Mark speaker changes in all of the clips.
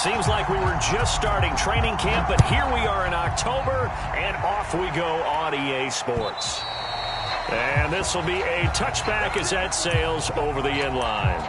Speaker 1: Seems like we were just starting training camp, but here we are in October, and off we go on EA Sports. And this will be a touchback as that sails over the end line.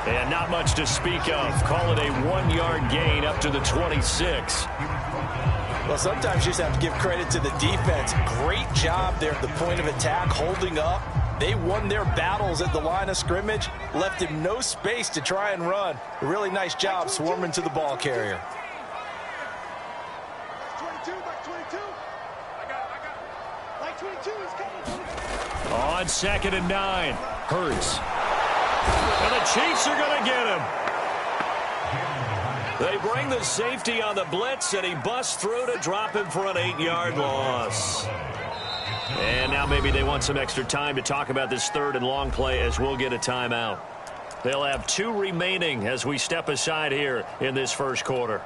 Speaker 1: And not much to speak of. Call it a 1-yard gain up to the 26.
Speaker 2: Well, sometimes you just have to give credit to the defense. Great job there at the point of attack, holding up. They won their battles at the line of scrimmage, left him no space to try and run. A really nice job swarming to the ball carrier.
Speaker 1: On 2nd and 9, Hurts. And the Chiefs are going to get him. They bring the safety on the blitz, and he busts through to drop him for an 8-yard loss. And now maybe they want some extra time to talk about this 3rd and long play as we'll get a timeout. They'll have 2 remaining as we step aside here in this first quarter.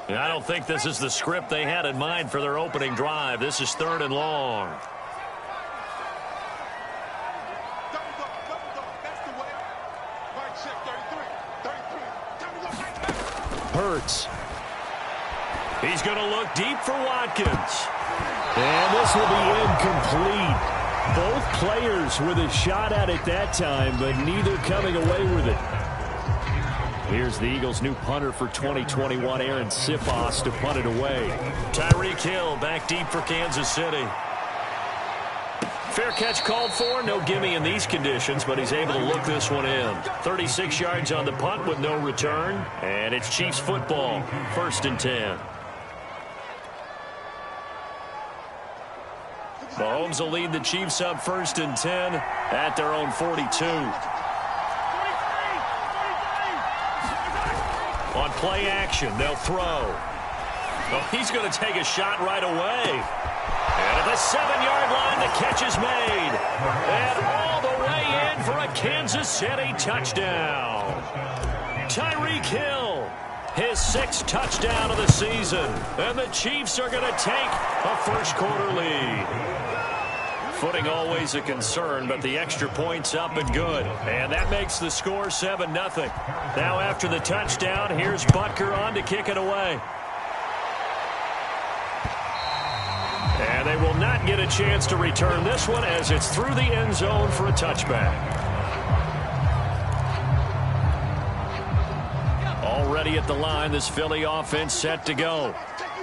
Speaker 1: I don't think this is the script they had in mind for their opening drive. This is 3rd and long. Hurts. He's going to look deep for Watkins. And this will be incomplete. Both players with a shot at it that time, but neither coming away with it. Here's the Eagles' new punter for 2021, Aaron Sipos, to punt it away. Tyreek Hill back deep for Kansas City. Fair catch called for. No gimme in these conditions, but he's able to look this one in. 36 yards on the punt with no return. And it's Chiefs football. 1st and 10. Mahomes will lead the Chiefs up 1st and 10 at their own 42. On play action, they'll throw. Oh, he's going to take a shot right away. And at the 7-yard line, the catch is made. And all the way in for a Kansas City touchdown. Tyreek Hill, his 6th touchdown of the season. And the Chiefs are going to take a first-quarter lead. Footing always a concern, but the extra point's up and good. And that makes the score 7-0. Now after the touchdown, here's Butker on to kick it away. And they will not get a chance to return this one as it's through the end zone for a touchback. Already at the line, this Philly offense set to go.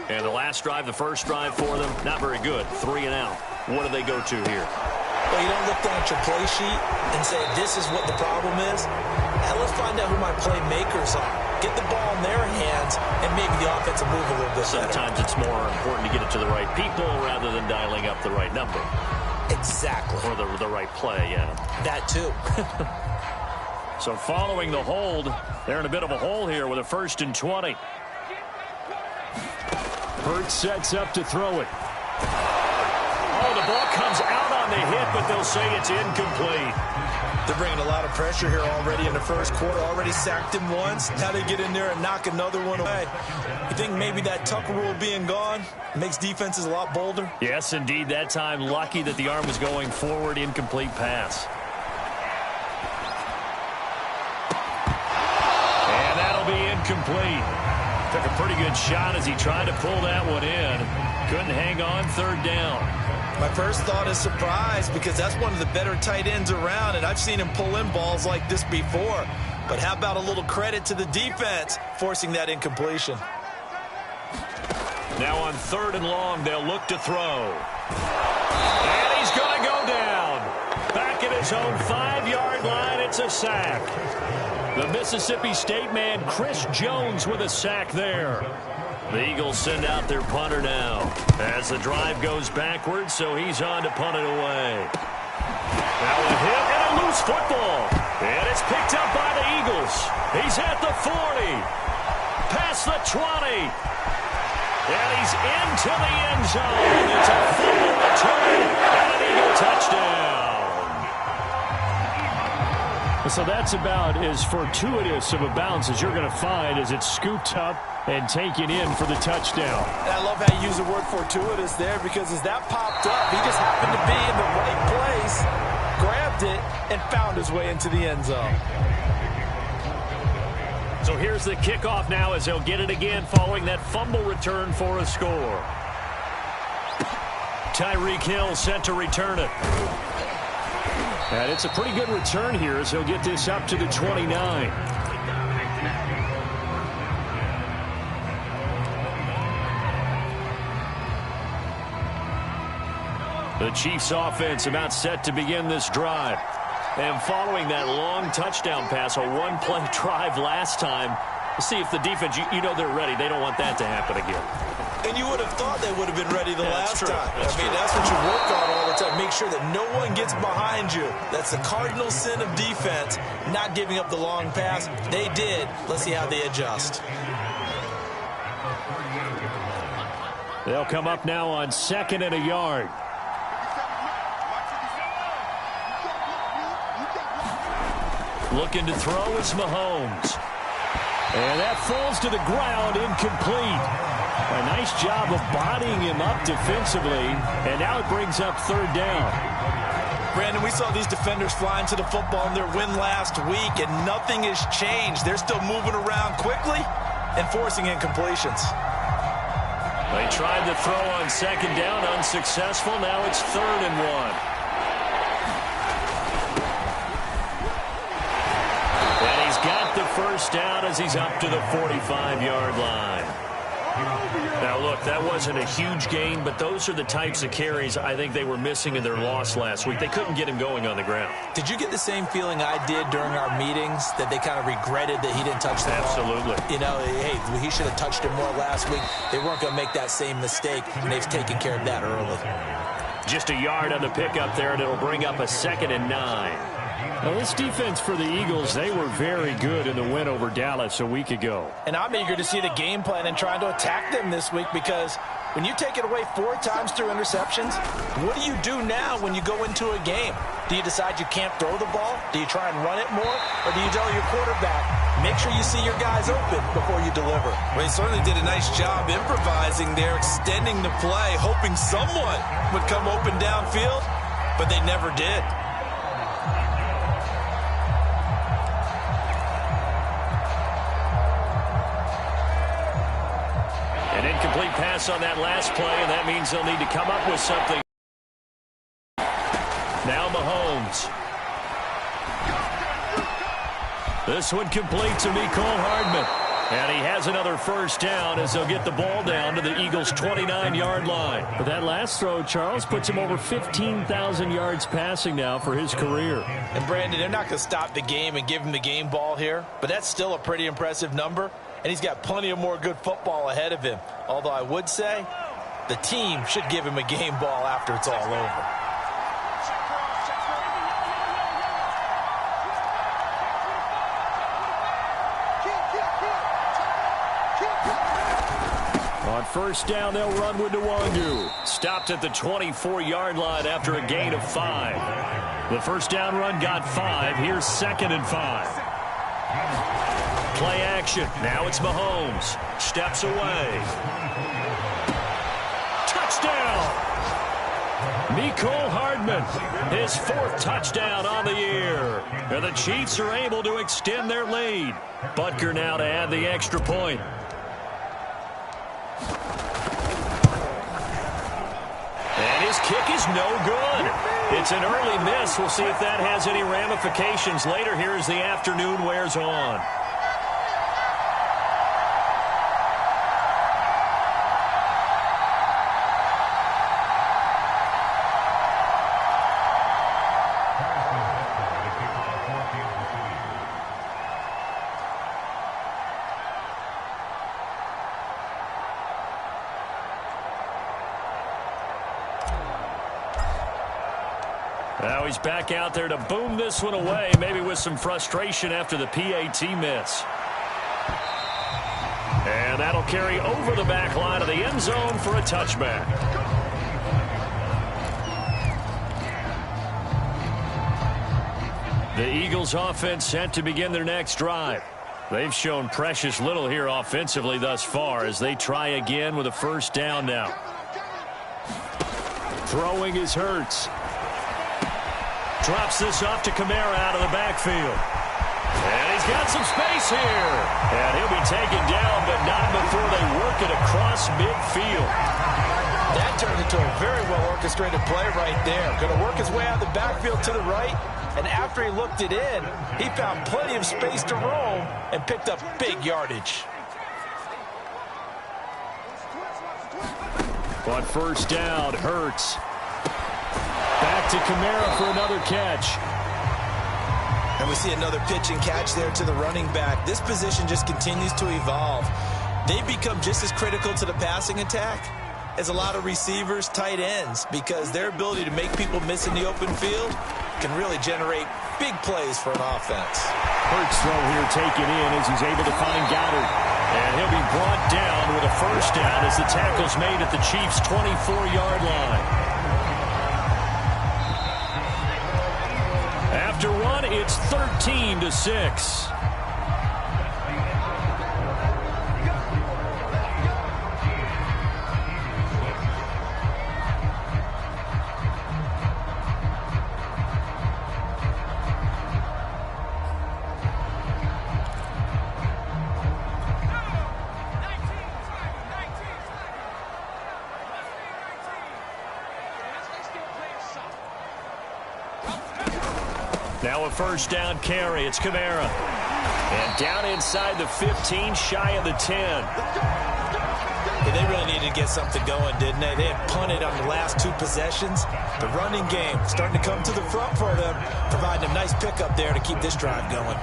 Speaker 1: And the last drive, the first drive for them, not very good. 3 and out. What do they go to here?
Speaker 2: Well, you don't look down at your play sheet and say, this is what the problem is. Now let's find out who my playmakers are. Get the ball in their hands, and maybe the offense will move a little bit better.
Speaker 1: Sometimes it's more important to get it to the right people rather than dialing up the right number.
Speaker 2: Exactly.
Speaker 1: Or the right play, yeah.
Speaker 2: That too.
Speaker 1: So following the hold, they're in a bit of a hole here with a 1st and 20. Hurts sets up to throw it. Oh, the ball comes out on the hit, but they'll say it's incomplete.
Speaker 2: They're bringing a lot of pressure here already in the first quarter. Already sacked him once. Now they get in there and knock another one away. You think maybe that Tucker rule being gone makes defenses a lot bolder?
Speaker 1: Yes, indeed. That time, lucky that the arm was going forward. Incomplete pass. And that'll be incomplete. Took a pretty good shot as he tried to pull that one in. Couldn't hang on 3rd down.
Speaker 2: My first thought is surprise because that's one of the better tight ends around, and I've seen him pull in balls like this before. But how about a little credit to the defense forcing that incompletion?
Speaker 1: Now on 3rd and long, they'll look to throw. And he's going to go down. Back at his own 5-yard line, it's a sack. The Mississippi State man, Chris Jones, with a sack there. The Eagles send out their punter now as the drive goes backwards, so he's on to punt it away. Now a hit and a loose football. And it's picked up by the Eagles. He's at the 40. Past the 20. And he's into the end zone. It's a fumble return and an Eagle touchdown. So that's about as fortuitous of a bounce as you're going to find as it's scooped up and taken in for the touchdown.
Speaker 2: And I love how you use the word fortuitous there because as that popped up, he just happened to be in the right place, grabbed it, and found his way into the end zone.
Speaker 1: So here's the kickoff now as they'll get it again following that fumble return for a score. Tyreek Hill set to return it. And it's a pretty good return here as he'll get this up to the 29. The Chiefs offense about set to begin this drive. And following that long touchdown pass, a one-play drive last time, see if the defense, you know they're ready. They don't want that to happen again.
Speaker 2: And you would have thought they would have been ready the last time.
Speaker 1: That's
Speaker 2: what you work on all the time. Make sure that no one gets behind you. That's the cardinal sin of defense, not giving up the long pass. They did. Let's see how they adjust.
Speaker 1: They'll come up now on 2nd and a yard. Looking to throw is Mahomes. And that falls to the ground, incomplete. A nice job of bodying him up defensively, and now it brings up 3rd down.
Speaker 2: Brandon, we saw these defenders flying to the football in their win last week, and nothing has changed. They're still moving around quickly and forcing incompletions.
Speaker 1: They tried to throw on 2nd down, unsuccessful. Now it's 3rd and 1. Got the first down as he's up to the 45-yard line. Now, look, that wasn't a huge gain, but those are the types of carries I think they were missing in their loss last week. They couldn't get him going on the ground.
Speaker 2: Did you get the same feeling I did during our meetings, that they kind of regretted that he didn't touch the ball?
Speaker 1: Absolutely.
Speaker 2: You know, hey, he should have touched it more last week. They weren't going to make that same mistake, and they've taken care of that early.
Speaker 1: Just a yard on the pickup there, and it'll bring up a 2nd and 9. Now, this defense for the Eagles, they were very good in the win over Dallas a week ago.
Speaker 2: And I'm eager to see the game plan and trying to attack them this week because when you take it away 4 times through interceptions, what do you do now when you go into a game? Do you decide you can't throw the ball? Do you try and run it more? Or do you tell your quarterback, make sure you see your guys open before you deliver? Well, he certainly did a nice job improvising there, extending the play, hoping someone would come open downfield, but they never did.
Speaker 1: An incomplete pass on that last play, and that means they'll need to come up with something. Now Mahomes. This one complete to Mecole Hardman. And he has another first down as they'll get the ball down to the Eagles' 29-yard line. But that last throw, Charles, puts him over 15,000 yards passing now for his career.
Speaker 2: And, Brandon, they're not going to stop the game and give him the game ball here, but that's still a pretty impressive number, and he's got plenty of more good football ahead of him. Although I would say the team should give him a game ball after it's all over.
Speaker 1: On first down, they'll run with Nwangu. Stopped at the 24-yard line after a gain of 5. The first down run got 5. Here's 2nd and 5. Play action. Now it's Mahomes. Steps away. Touchdown! Mecole Hardman, his 4th touchdown on the year. And the Chiefs are able to extend their lead. Butker now to add the extra point. His kick is no good. It's an early miss. We'll see if that has any ramifications later here as the afternoon wears on. Now he's back out there to boom this one away, maybe with some frustration after the PAT miss. And that'll carry over the back line of the end zone for a touchback. The Eagles offense set to begin their next drive. They've shown precious little here offensively thus far as they try again with a first down now. Throwing is Hurts. Drops this off to Kamara out of the backfield. And he's got some space here. And he'll be taken down, but not before they work it across midfield.
Speaker 2: That turned into a very well-orchestrated play right there. Going to work his way out of the backfield to the right. And after he looked it in, he found plenty of space to roam and picked up big yardage.
Speaker 1: On first down, Hurts. Back to Kamara for another catch.
Speaker 2: And we see another pitch and catch there to the running back. This position just continues to evolve. They become just as critical to the passing attack as a lot of receivers, tight ends, because their ability to make people miss in the open field can really generate big plays for an offense.
Speaker 1: Hurts throw here taken in as he's able to find Goddard. And he'll be brought down with a first down as the tackle's made at the Chiefs' 24-yard line. After one, it's 13-6. Now a first down carry. It's Kamara. And down inside the 15, shy of the 10.
Speaker 2: Yeah, they really needed to get something going, didn't they? They had punted on the last two possessions. The running game starting to come to the front for them, providing a nice pickup there to keep this drive going.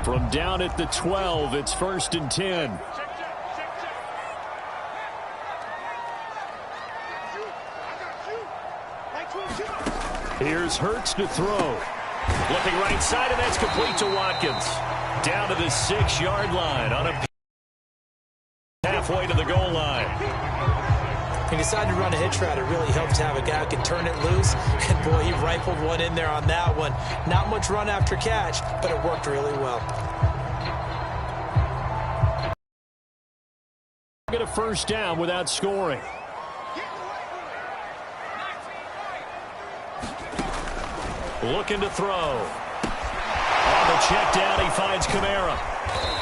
Speaker 1: From down at the 12, it's 1st and 10. Here's Hurts to throw. Looking right side, and that's complete to Watkins. Down to the 6-yard line on a halfway to the goal line.
Speaker 2: He decided to run a hitch route. It really helps to have a guy who can turn it loose. And, boy, he rifled one in there on that one. Not much run after catch, but it worked really well.
Speaker 1: Get a first down without scoring. Looking to throw. On the check down, he finds Kamara.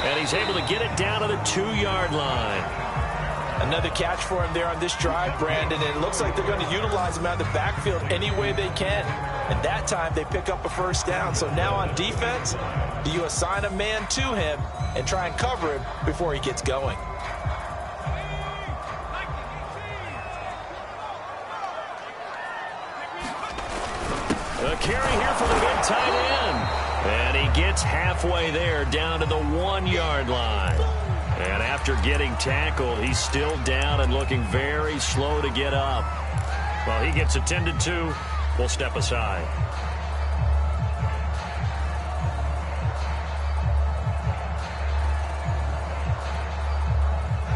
Speaker 1: And he's able to get it down to the 2-yard line.
Speaker 2: Another catch for him there on this drive, Brandon. And it looks like they're going to utilize him out of the backfield any way they can. And that time, they pick up a first down. So now on defense, do you assign a man to him and try and cover him before he gets going?
Speaker 1: A carry here for the big tight end. And he gets halfway there down to the 1-yard line. And after getting tackled, he's still down and looking very slow to get up. Well, he gets attended to. We'll step aside.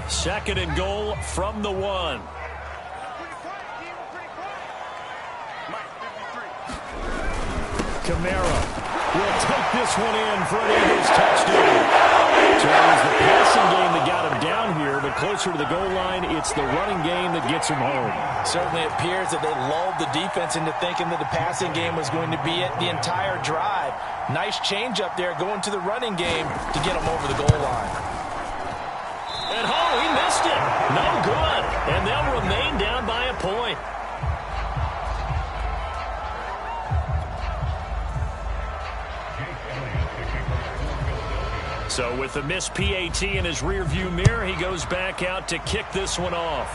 Speaker 1: Second and goal from the 1. Kamara will take this one in for an Eagles touchdown. So it was the passing game that got him down here, but closer to the goal line, it's the running game that gets him home.
Speaker 2: Certainly appears that they lulled the defense into thinking that the passing game was going to be it the entire drive. Nice change up there going to the running game to get him over the goal line.
Speaker 1: And he missed it. So with the missed PAT in his rearview mirror, he goes back out to kick this one off.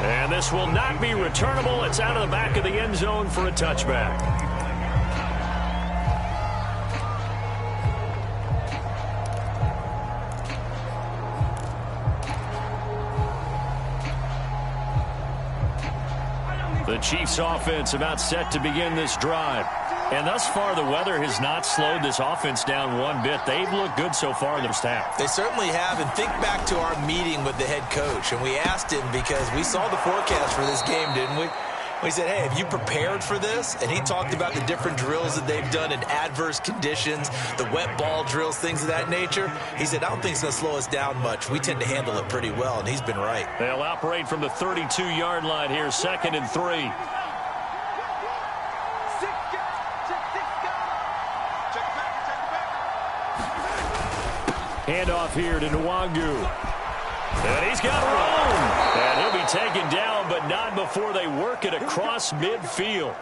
Speaker 1: And this will not be returnable. It's out of the back of the end zone for a touchback. The Chiefs offense about set to begin this drive. And thus far, the weather has not slowed this offense down one bit. They've looked good so far in the first half.
Speaker 2: They certainly have. And think back to our meeting with the head coach. And we asked him, because we saw the forecast for this game, didn't we? We said, hey, have you prepared for this? And he talked about the different drills that they've done in adverse conditions, the wet ball drills, things of that nature. He said, I don't think it's going to slow us down much. We tend to handle it pretty well, and he's been right.
Speaker 1: They'll operate from the 32-yard line here, 2nd and 3. Handoff here to Nwangu. And he's got room. And he'll be taken down, but not before they work it across midfield.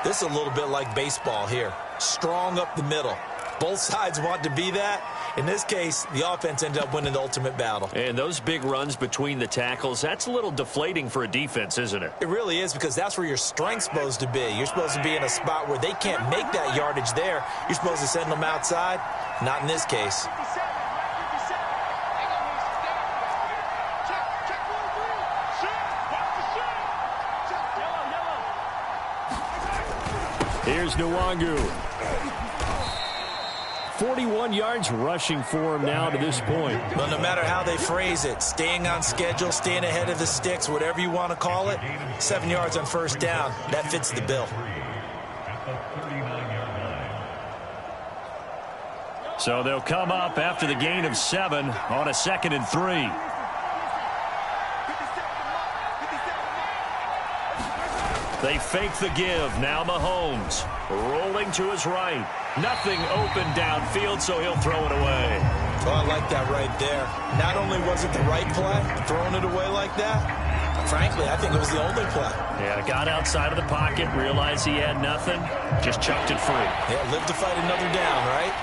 Speaker 2: This is a little bit like baseball here. Strong up the middle. Both sides want to be that. In this case, the offense ended up winning the ultimate battle.
Speaker 1: And those big runs between the tackles, that's a little deflating for a defense, isn't it?
Speaker 2: It really is, because that's where your strength's supposed to be. You're supposed to be in a spot where they can't make that yardage there. You're supposed to send them outside. Not in this case.
Speaker 1: Here's Nwangu. 41 yards rushing for him now to this point.
Speaker 2: Well, no matter how they phrase it, staying on schedule, staying ahead of the sticks, whatever you want to call it, 7 yards on first down, that fits the bill.
Speaker 1: So they'll come up after the gain of 7 on a 2nd and 3. They fake the give. Now Mahomes rolling to his right. Nothing open downfield, so he'll throw it away.
Speaker 2: Oh, I like that right there. Not only was it the right play, throwing it away like that, frankly, I think it was the only play.
Speaker 1: Yeah, got outside of the pocket, realized he had nothing, just chucked it free.
Speaker 2: Yeah, live to fight another down, right?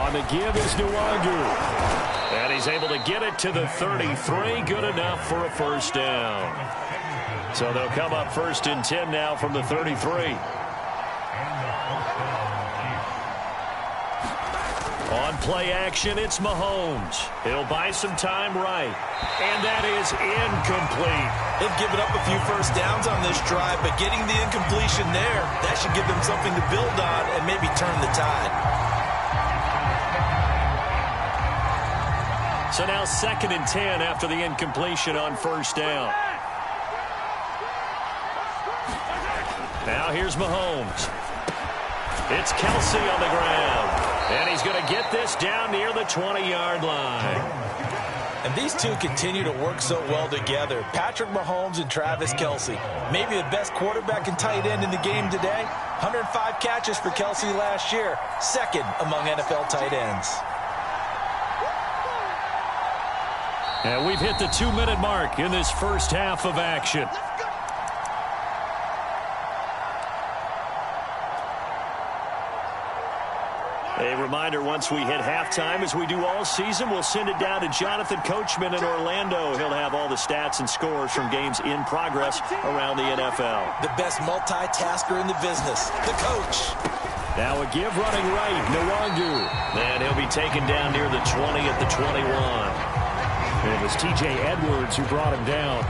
Speaker 1: On the give is Nwangu. And he's able to get it to the 33. Good enough for a first down. So they'll come up 1st and 10 now from the 33. On play action, it's Mahomes. He'll buy some time right. And that is incomplete.
Speaker 2: They've given up a few first downs on this drive, but getting the incompletion there, that should give them something to build on and maybe turn the tide.
Speaker 1: So now 2nd and 10 after the incompletion on first down. Now here's Mahomes. It's Kelsey on the ground. And he's going to get this down near the 20-yard line.
Speaker 2: And these two continue to work so well together. Patrick Mahomes and Travis Kelsey. Maybe the best quarterback and tight end in the game today. 105 catches for Kelsey last year. 2nd among NFL tight ends.
Speaker 1: And we've hit the 2-minute mark in this first half of action. A reminder, once we hit halftime, as we do all season, we'll send it down to Jonathan Coachman in Orlando. He'll have all the stats and scores from games in progress around the NFL.
Speaker 2: The best multitasker in the business, the coach.
Speaker 1: Now a give running right, Nwangu. And he'll be taken down near the 20 at the 21. It was T.J. Edwards who brought him down.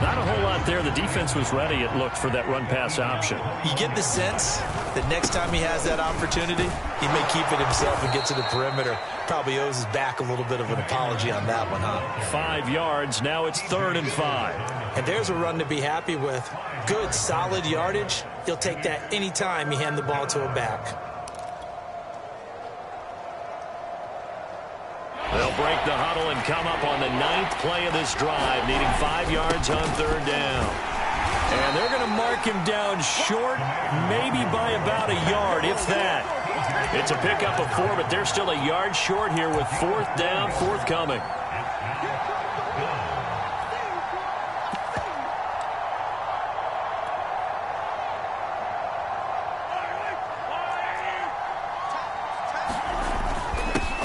Speaker 1: Not a whole lot there. The defense was ready, it looked, for that run-pass option.
Speaker 2: You get the sense that next time he has that opportunity, he may keep it himself and get to the perimeter. Probably owes his back a little bit of an apology on that one, huh?
Speaker 1: 5 yards. Now it's 3rd and 5.
Speaker 2: And there's a run to be happy with. Good, solid yardage. He'll take that any time you hand the ball to a back.
Speaker 1: They'll break the huddle and come up on the 9th play of this drive, needing 5 yards on 3rd down. And they're going to mark him down short, maybe by about a yard, if that. It's a pickup of 4, but they're still a yard short here with 4th down, forthcoming.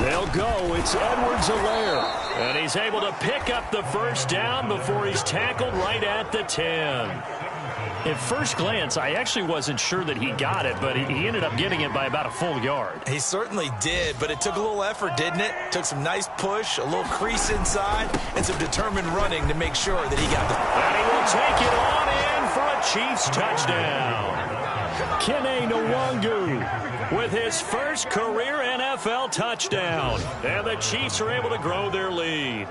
Speaker 1: They'll go. It's Edwards-Helaire. And he's able to pick up the first down before he's tackled right at the 10. At first glance, I actually wasn't sure that he got it, but he ended up getting it by about a full yard.
Speaker 2: He certainly did, but it took a little effort, didn't it? Took some nice push, a little crease inside, and some determined running to make sure that he got the...
Speaker 1: And he will take it on in for a Chiefs touchdown. Kene Nwangu with his first career NFL touchdown. And the Chiefs are able to grow their lead.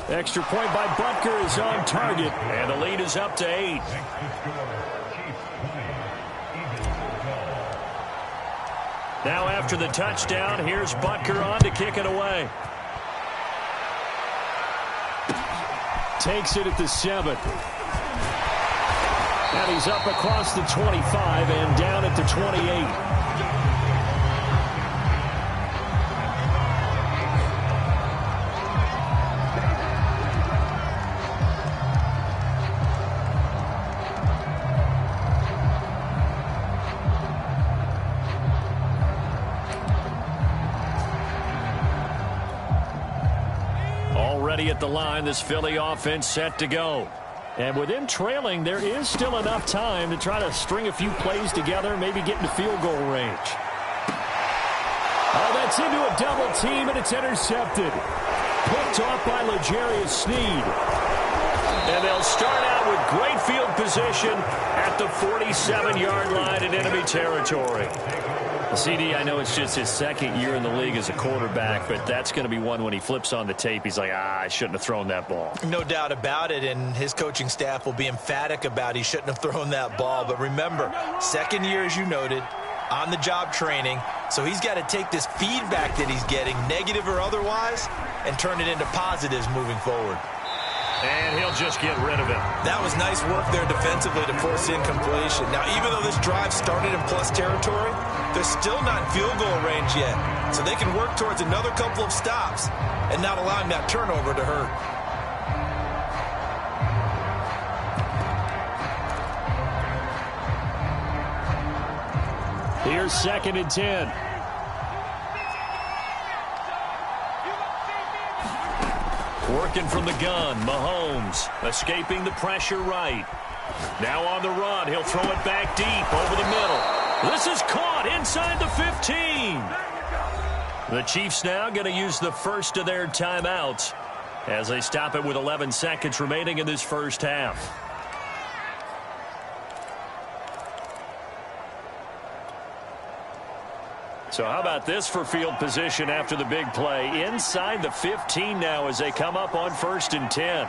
Speaker 1: Extra point by Butker is on target, and the lead is up to 8. Now after the touchdown, here's Butker on to kick it away. Takes it at the 7. And he's up across the 25 and down at the 28. At the line, this Philly offense set to go. And with him trailing, there is still enough time to try to string a few plays together, maybe get into field goal range. Oh, that's into a double team, and it's intercepted. Picked off by L'Jarius Sneed. And they'll start out with great field position at the 47-yard line in enemy territory. CD, I know it's just his second year in the league as a quarterback, but that's going to be one when he flips on the tape. He's like, I shouldn't have thrown that ball.
Speaker 2: No doubt about it, and his coaching staff will be emphatic about he shouldn't have thrown that ball. But remember, second year, as you noted, on-the-job training, so he's got to take this feedback that he's getting, negative or otherwise, and turn it into positives moving forward.
Speaker 1: And he'll just get rid of it.
Speaker 2: That was nice work there defensively to force incompletion. Now, even though this drive started in plus territory, they're still not in field goal range yet. So they can work towards another couple of stops and not allowing that turnover to hurt.
Speaker 1: Here's 2nd and 10. Working from the gun, Mahomes escaping the pressure right. Now on the run, he'll throw it back deep over the middle. This is caught inside the 15. The Chiefs now going to use the first of their timeouts as they stop it with 11 seconds remaining in this first half. So how about this for field position after the big play? Inside the 15 now as they come up on 1st and 10.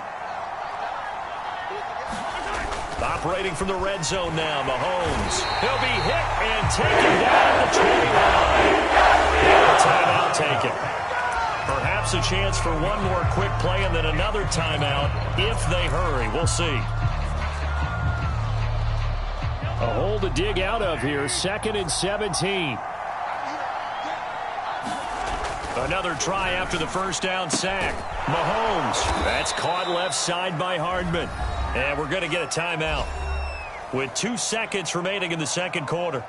Speaker 1: Operating from the red zone now, Mahomes. He'll be hit and taken down at the 29. And a timeout taken. Perhaps a chance for one more quick play and then another timeout if they hurry. We'll see. A hole to dig out of here. 2nd and 17. Another try after the first down sack. Mahomes. That's caught left side by Hardman. And we're going to get a timeout with 2 seconds remaining in the second quarter.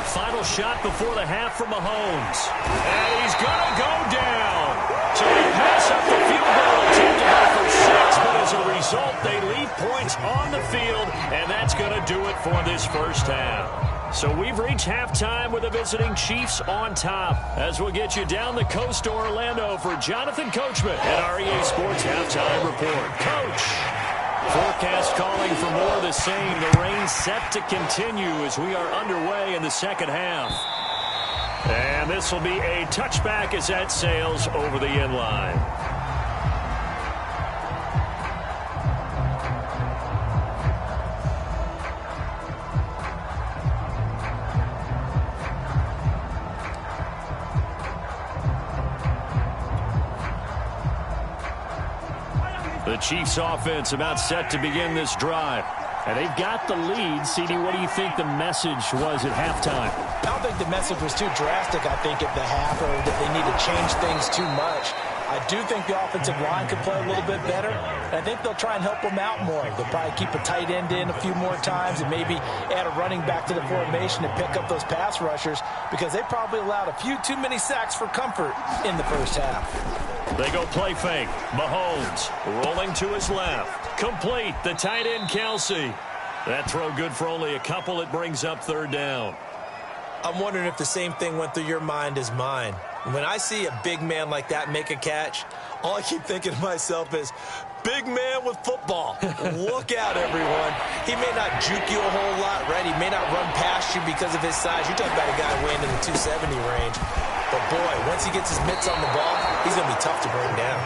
Speaker 1: Final shot before the half from Mahomes. And he's going to go down. So they pass up the field goal attempt to go for 6, but as a result, they leave points on the field, and that's going to do it for this first half. So we've reached halftime with the visiting Chiefs on top. As we'll get you down the coast to Orlando for Jonathan Coachman at our EA Sports Halftime Report. Coach, forecast calling for more of the same. The rain set to continue as we are underway in the second half. And this will be a touchback as that sails over the end line. The Chiefs offense about set to begin this drive. And they've got the lead. CD, what do you think the message was at halftime?
Speaker 2: I don't think the message was too drastic, I think, at the half, or that they need to change things too much. I do think the offensive line could play a little bit better, and I think they'll try and help them out more. They'll probably keep a tight end in a few more times and maybe add a running back to the formation to pick up those pass rushers, because they probably allowed a few too many sacks for comfort in the first half.
Speaker 1: They go play fake. Mahomes rolling to his left. Complete. The tight end, Kelsey. That throw good for only a couple. It brings up third down.
Speaker 2: I'm wondering if the same thing went through your mind as mine. When I see a big man like that make a catch, all I keep thinking to myself is, big man with football. Look out, everyone. He may not juke you a whole lot, right? He may not run past you because of his size. You're talking about a guy weighing in the 270 range. But, boy, once he gets his mitts on the ball, he's going to be tough to bring down.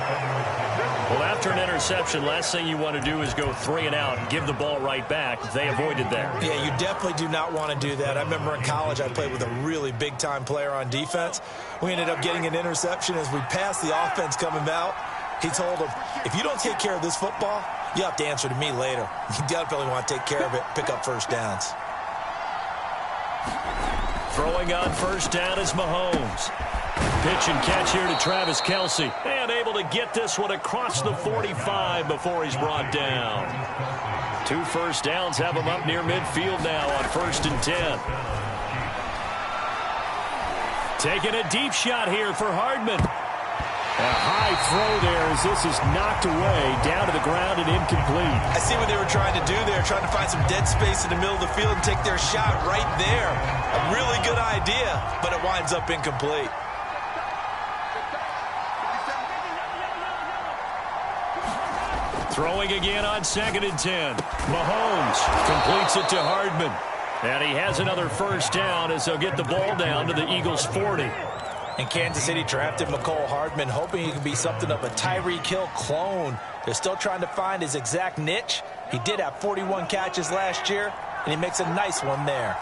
Speaker 1: Well, after an interception, last thing you want to do is go 3 and out and give the ball right back. They avoided that.
Speaker 2: Yeah, you definitely do not want to do that. I remember in college I played with a really big-time player on defense. We ended up getting an interception as we passed the offense coming out. He told him, if you don't take care of this football, you have to answer to me later. You definitely want to take care of it, pick up first downs.
Speaker 1: Throwing on first down is Mahomes. Pitch and catch here to Travis Kelsey. And able to get this one across the 45 before he's brought down. 2 first downs have him up near midfield now on 1st and 10. Taking a deep shot here for Hardman. A high throw there as this is knocked away, down to the ground and incomplete.
Speaker 2: I see what they were trying to do there, trying to find some dead space in the middle of the field and take their shot right there. A really good idea, but it winds up incomplete.
Speaker 1: Throwing again on 2nd and 10. Mahomes completes it to Hardman. And he has another first down as they'll get the ball down to the Eagles' 40.
Speaker 2: And Kansas City drafted McCole Hardman, hoping he could be something of a Tyreek Hill clone. They're still trying to find his exact niche. He did have 41 catches last year, and he makes a nice one there.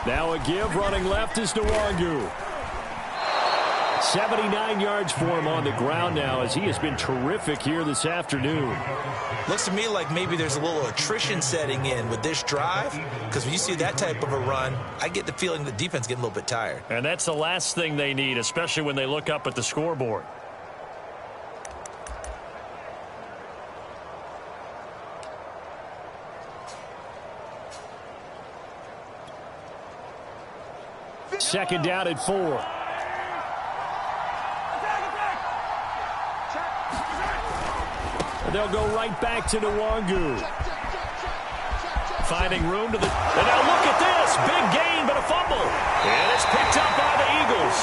Speaker 1: Now a give running left is Nwangu. 79 yards for him on the ground now as he has been terrific here this afternoon.
Speaker 2: Looks to me like maybe there's a little attrition setting in with this drive, because when you see that type of a run, I get the feeling the defense is getting a little bit tired.
Speaker 1: And that's the last thing they need, especially when they look up at the scoreboard. Second down at 4. They'll go right back to Nwangu. Finding room to the... And now look at this. Big gain, but a fumble. And it's picked up by the Eagles.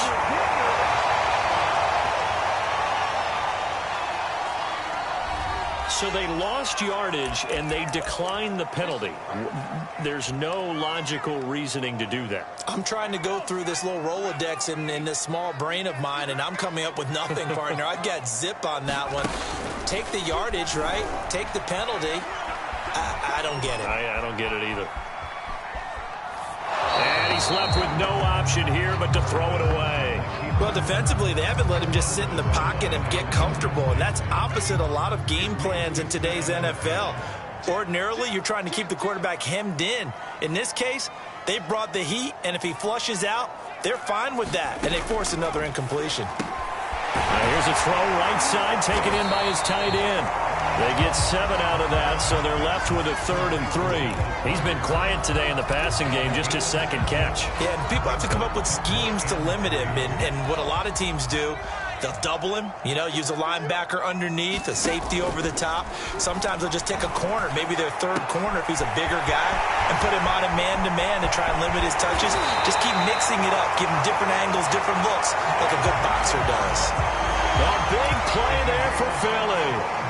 Speaker 1: So they lost yardage, and they declined the penalty. There's no logical reasoning to do that.
Speaker 2: I'm trying to go through this little Rolodex in this small brain of mine, and I'm coming up with nothing, partner. I've got zip on that one. Take the yardage, right? Take the penalty. I don't get it.
Speaker 1: I don't get it either. And he's left with no option here but to throw it away.
Speaker 2: Well, defensively, they haven't let him just sit in the pocket and get comfortable, and that's opposite a lot of game plans in today's NFL. Ordinarily, you're trying to keep the quarterback hemmed in. In this case, they brought the heat, and if he flushes out, they're fine with that, and they force another incompletion.
Speaker 1: Now here's a throw right side taken in by his tight end. They get 7 out of that, so they're left with a 3rd and 3. He's been quiet today in the passing game, just his second catch.
Speaker 2: Yeah, and people have to come up with schemes to limit him, and what a lot of teams do, they'll double him, use a linebacker underneath, a safety over the top. Sometimes they'll just take a corner, maybe their 3rd corner if he's a bigger guy, and put him on a man-to-man to try and limit his touches. Just keep mixing it up, give him different angles, different looks, like a good boxer does.
Speaker 1: A big play there for Philly.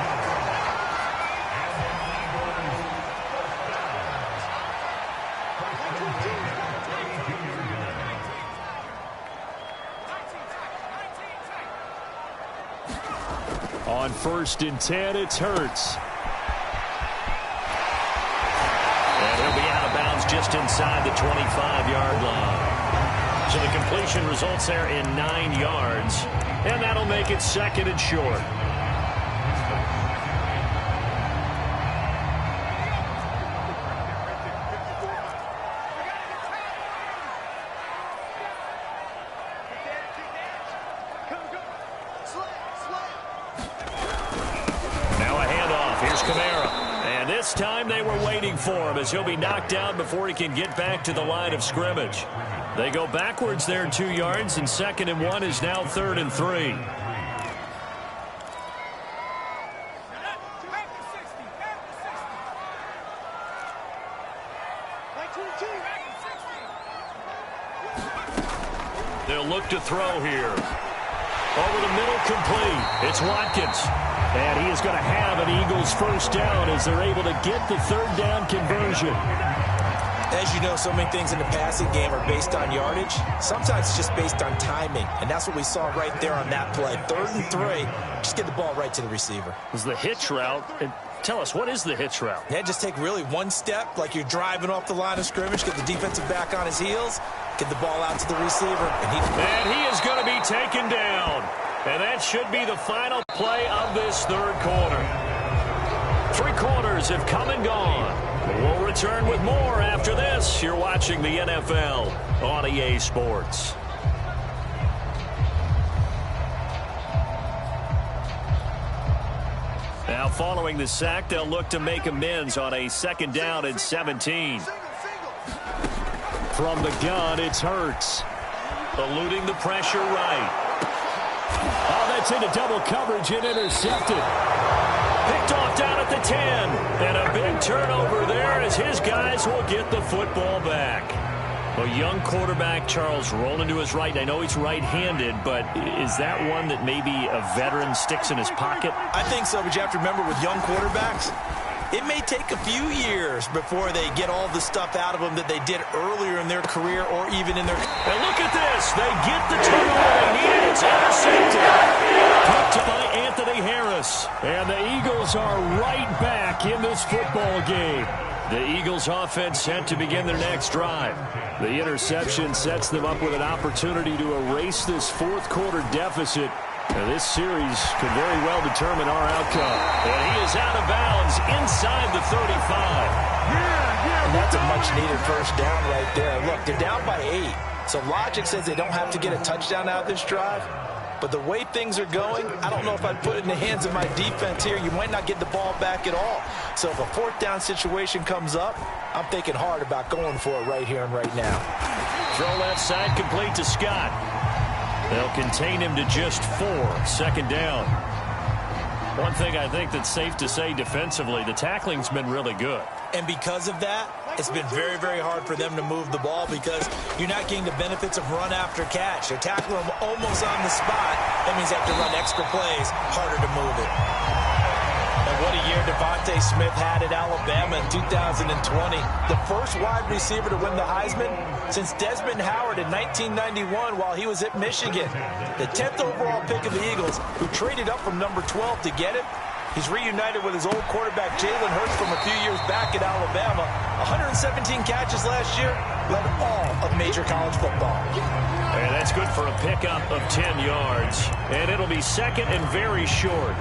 Speaker 1: On 1st and 10, it's Hurts. And he'll be out of bounds just inside the 25-yard line. So the completion results there in 9 yards. And that'll make it 2nd and short. This time they were waiting for him as he'll be knocked down before he can get back to the line of scrimmage. They go backwards there 2 yards, and 2nd and 1 is now 3rd and 3. They'll look to throw here. Over the middle, complete. It's Watkins. And he is going to have an Eagles first down as they're able to get the 3rd down conversion.
Speaker 2: As you know, so many things in the passing game are based on yardage. Sometimes it's just based on timing. And that's what we saw right there on that play. 3rd and 3. Just get the ball right to the receiver.
Speaker 1: It was the hitch route. And tell us, what is the hitch route?
Speaker 2: Yeah, just take really one step like you're driving off the line of scrimmage, get the defensive back on his heels, get the ball out to the receiver.
Speaker 1: And he is going to be taken down. And that should be the final play of this 3rd quarter. 3 quarters have come and gone. We'll return with more after this. You're watching the NFL on EA Sports. Now following the sack, they'll look to make amends on a 2nd down and 17. From the gun, it's Hurts. Eluding the pressure right. Oh, that's into double coverage and intercepted. Picked off down at the 10. And a big turnover there as his guys will get the football back. A young quarterback, Charles, rolling to his right. I know he's right-handed, but is that one that maybe a veteran sticks in his pocket?
Speaker 2: I think so, but you have to remember with young quarterbacks, it may take a few years before they get all the stuff out of them that they did earlier in their career or even in their...
Speaker 1: And look at this. They get the turnover they needed. It's intercepted. Picked by Anthony Harris. And the Eagles are right back in this football game. The Eagles offense set to begin their next drive. The interception sets them up with an opportunity to erase this 4th quarter deficit. Now, this series could very well determine our outcome. And he is out of bounds inside the 35.
Speaker 2: And that's a much-needed first down right there. Look, they're down by 8. So logic says they don't have to get a touchdown out of this drive. But the way things are going, I don't know if I'd put it in the hands of my defense here. You might not get the ball back at all. So if a 4th down situation comes up, I'm thinking hard about going for it right here and right now.
Speaker 1: Throw left side complete to Scott. They'll contain him to just 4. 2nd down. One thing I think that's safe to say defensively, the tackling's been really good.
Speaker 2: And because of that, it's been very, very hard for them to move the ball because you're not getting the benefits of run after catch. They're tackling them almost on the spot. That means they have to run extra plays, harder to move it. And what a year Devontae Smith had at Alabama in 2020. The first wide receiver to win the Heisman since Desmond Howard in 1991 while he was at Michigan. The 10th overall pick of the Eagles, who traded up from number 12 to get him. He's reunited with his old quarterback, Jalen Hurts, from a few years back at Alabama. 117 catches last year, led all of major college football.
Speaker 1: And that's good for a pickup of 10 yards. And it'll be 2nd and very short.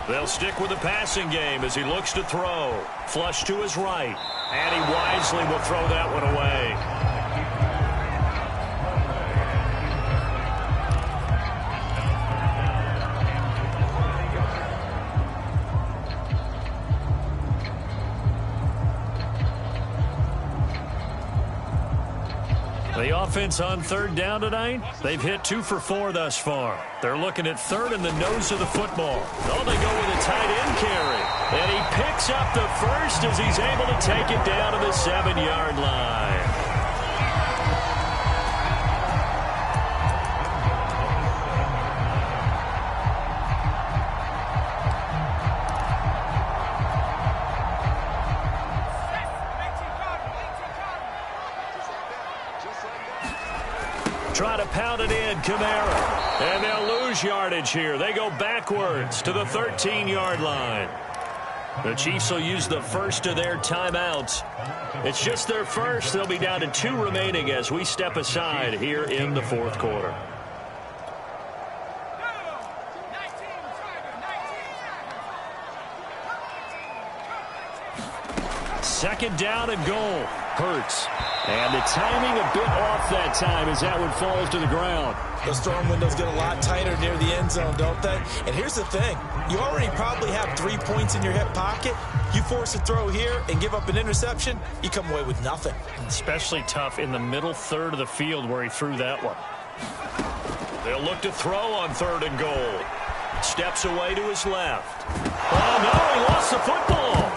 Speaker 1: They'll stick with the passing game as he looks to throw. Flush to his right. And he wisely will throw that one away. The offense on 3rd down tonight, they've hit 2 for 4 thus far. They're looking at 3rd in the nose of the football. Oh, they go with a tight end carry. And he picks up the first as he's able to take it down to the 7-yard line. Try to pound it in, Kamara. And they'll lose yardage here. They go backwards to the 13-yard line. The Chiefs will use the first of their timeouts. It's just their first. They'll be down to 2 remaining as we step aside here in the fourth quarter. Second down and goal. Hurts. And the timing a bit off that time as that one falls to the ground.
Speaker 2: Those throwing windows get a lot tighter near the end zone, don't they? And here's the thing. You already probably have 3 points in your hip pocket. You force a throw here and give up an interception, you come away with nothing.
Speaker 1: Especially tough in the middle third of the field where he threw that one. They'll look to throw on 3rd and goal. Steps away to his left. Oh, no, he lost the football.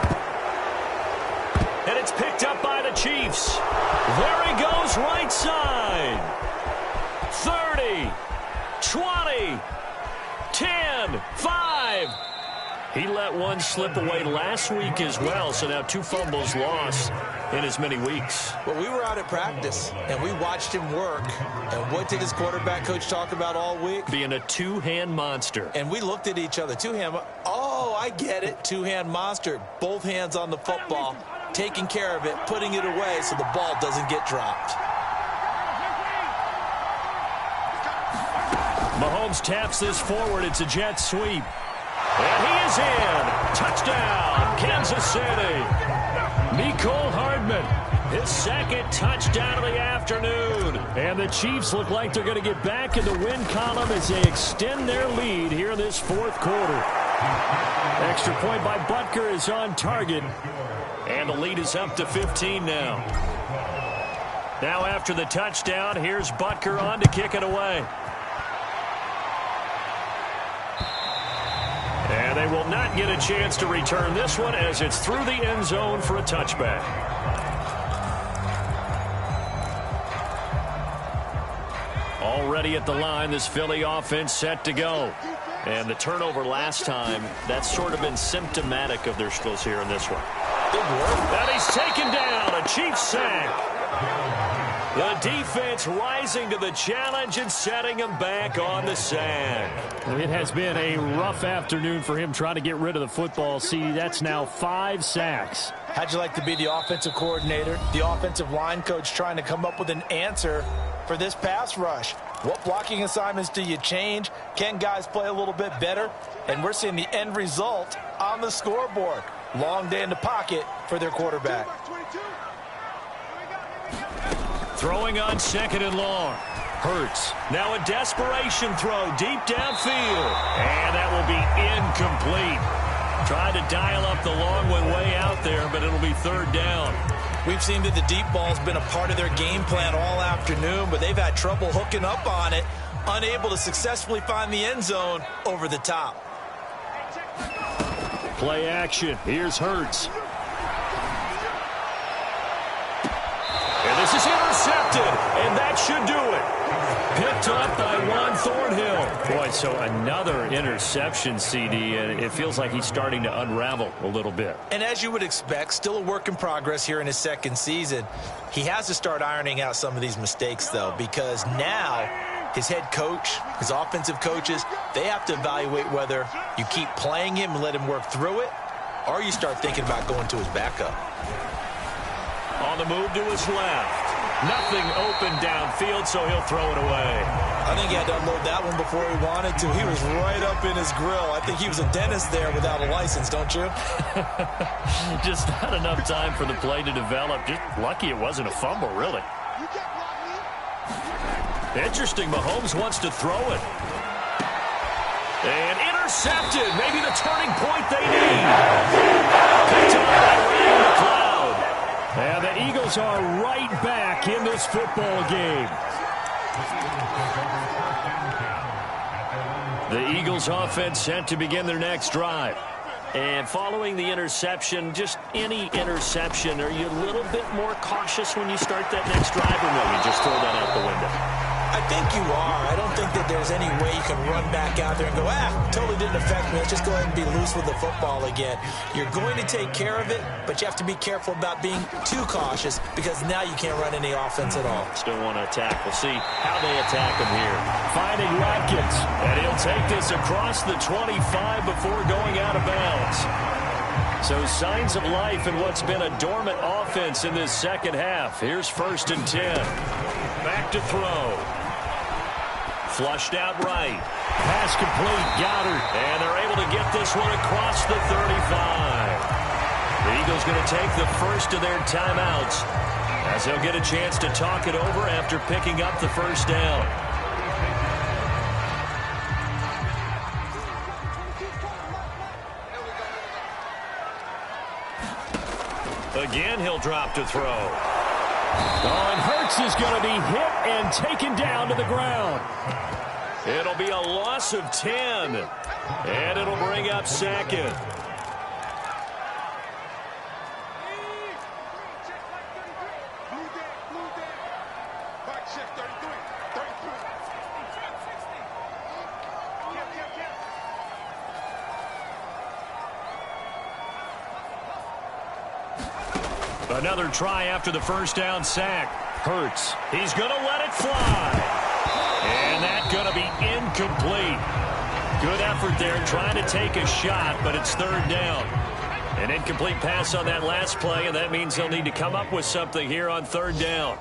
Speaker 1: And it's picked up by the Chiefs. There he goes, right side. 30, 20, 10, 5. He let one slip away last week as well, so now 2 fumbles lost in as many weeks.
Speaker 2: Well, we were out at practice, and we watched him work. And what did his quarterback coach talk about all week?
Speaker 1: Being a 2-hand monster.
Speaker 2: And we looked at each other. 2-hand. Oh, I get it. 2-hand monster. Both hands on the football. Taking care of it, putting it away so the ball doesn't get dropped.
Speaker 1: Mahomes taps this forward. It's a jet sweep. And he is in. Touchdown, Kansas City. Mecole Hardman, his 2nd touchdown of the afternoon. And the Chiefs look like they're going to get back in the win column as they extend their lead here in this 4th quarter. Extra point by Butker is on target. And the lead is up to 15 now. Now after the touchdown, here's Butker on to kick it away. And they will not get a chance to return this one as it's through the end zone for a touchback. Already at the line, this Philly offense set to go. And the turnover last time, that's sort of been symptomatic of their struggles here in this one. And he's taken down, a Chiefs sack. The defense rising to the challenge and setting him back on the sack.
Speaker 3: It has been a rough afternoon for him trying to get rid of the football. See, that's now 5 sacks.
Speaker 2: How'd you like to be the offensive coordinator, the offensive line coach trying to come up with an answer for this pass rush? What blocking assignments do you change? Can guys play a little bit better? And we're seeing the end result on the scoreboard. Long day in the pocket for their quarterback.
Speaker 1: Throwing on 2nd and long. Hurts. Now a desperation throw deep downfield. And that will be incomplete. Tried to dial up the long one way out there, but it'll be 3rd down.
Speaker 2: We've seen that the deep ball's been a part of their game plan all afternoon, but they've had trouble hooking up on it, unable to successfully find the end zone over the top.
Speaker 3: Play action. Here's Hurts.
Speaker 1: And this is intercepted, and that should do it. Picked up by Juan Thornhill.
Speaker 3: Boy, so another interception, CD, and it feels like he's starting to unravel a little bit.
Speaker 2: And as you would expect, still a work in progress here in his 2nd season. He has to start ironing out some of these mistakes, though, because now his head coach, his offensive coaches, they have to evaluate whether you keep playing him and let him work through it, or you start thinking about going to his backup.
Speaker 1: On the move to his left. Nothing open downfield, so he'll throw it away.
Speaker 2: I think he had to unload that one before he wanted to. He was right up in his grill. I think he was a dentist there without a license, don't you?
Speaker 3: Just not enough time for the play to develop. Just lucky it wasn't a fumble, really.
Speaker 1: Interesting. Mahomes wants to throw it. And intercepted. Maybe the turning point they need. Picked up by Ray McLeod.
Speaker 3: And the Eagles are right back in this football game.
Speaker 1: The Eagles offense set to begin their next drive. And following the interception, just any interception, are you a little bit more cautious when you start that next drive, or no, you just throw that out the window?
Speaker 2: I think you are. I don't think that that there's any way you can run back out there and go, totally didn't affect me. Let's just go ahead and be loose with the football again. You're going to take care of it, but you have to be careful about being too cautious because now you can't run any offense at all.
Speaker 1: Still want to attack. We'll see how they attack him here.
Speaker 3: Finding Watkins.
Speaker 1: And he'll take this across the 25 before going out of bounds. So signs of life in what's been a dormant offense in this second half. Here's 1st and 10. Back to throw. Flushed out right.
Speaker 3: Pass complete. Goddard.
Speaker 1: And they're able to get this one across the 35. The Eagles going to take the first of their timeouts as they'll get a chance to talk it over after picking up the first down. Again, he'll drop to throw.
Speaker 3: Oh, and Hurts is going to be hit and taken down to the ground.
Speaker 1: It'll be a loss of 10. And it'll bring up 2nd. Another try after the first down sack. Hurts. He's going to let it fly. And that's going to be incomplete. Good effort there trying to take a shot, but it's 3rd down. An incomplete pass on that last play, and that means they'll need to come up with something here on 3rd down.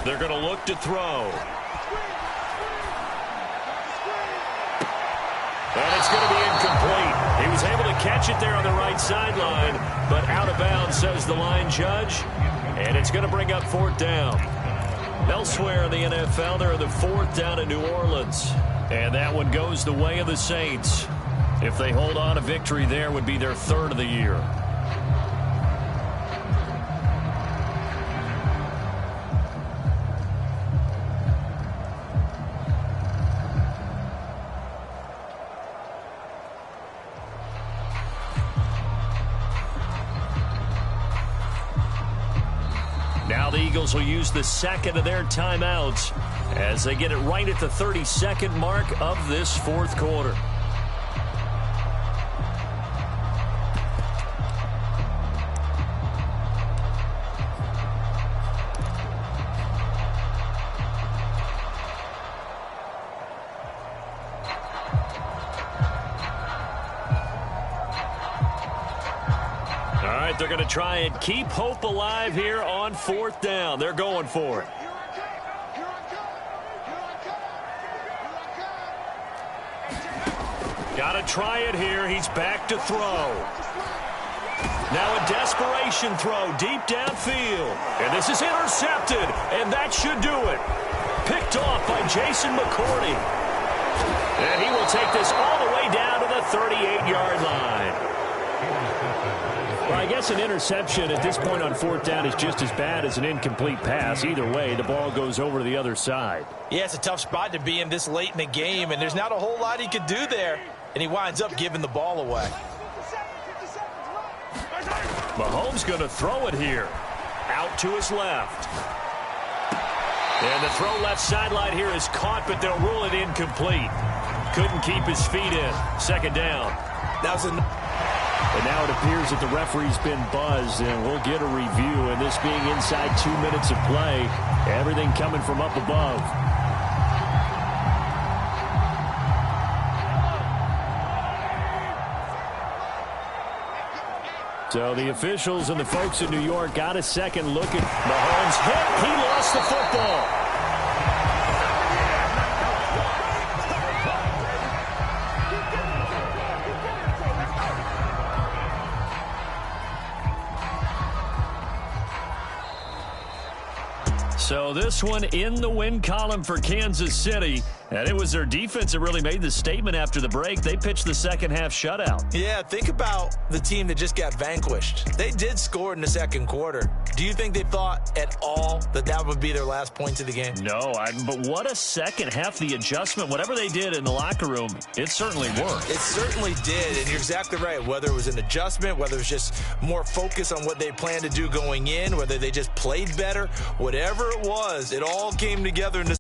Speaker 1: They're going to look to throw. And it's going to be incomplete. He was able to catch it there on the right sideline, but out of bounds, says the line judge. And it's going to bring up 4th down. Elsewhere in the NFL, they're in the 4th down in New Orleans. And that one goes the way of the Saints. If they hold on, a victory there would be their 3rd of the year. Now the Eagles will use the 2nd of their timeouts as they get it right at the 32nd mark of this 4th quarter. They're going to try and keep hope alive here on 4th down. They're going for it. Got to try it here. He's back to throw. Now a desperation throw deep downfield. And this is intercepted. And that should do it. Picked off by Jason McCourty. And he will take this all the way down to the 38-yard line. Well, I guess an interception at this point on 4th down is just as bad as an incomplete pass. Either way, the ball goes over to the other side.
Speaker 2: Yeah, it's a tough spot to be in this late in the game, and there's not a whole lot he could do there. And he winds up giving the ball away.
Speaker 1: Mahomes going to throw it here. Out to his left. And the throw left sideline here is caught, but they'll rule it incomplete. Couldn't keep his feet in. 2nd down.
Speaker 2: That was
Speaker 3: And now it appears that the referee's been buzzed, and we'll get a review. And this being inside 2 minutes of play, everything coming from up above. So the officials and the folks in New York got a second look at Mahomes. Hit. He lost the football. So this one in the win column for Kansas City. And it was their defense that really made the statement after the break. They pitched the second half shutout.
Speaker 2: Yeah, think about the team that just got vanquished. They did score in the second quarter. Do you think they thought at all that that would be their last points of the game?
Speaker 3: No, but what a second half. The adjustment, whatever they did in the locker room, it certainly worked.
Speaker 2: It certainly did, and you're exactly right. Whether it was an adjustment, whether it was just more focus on what they planned to do going in, whether they just played better, whatever it was, it all came together in the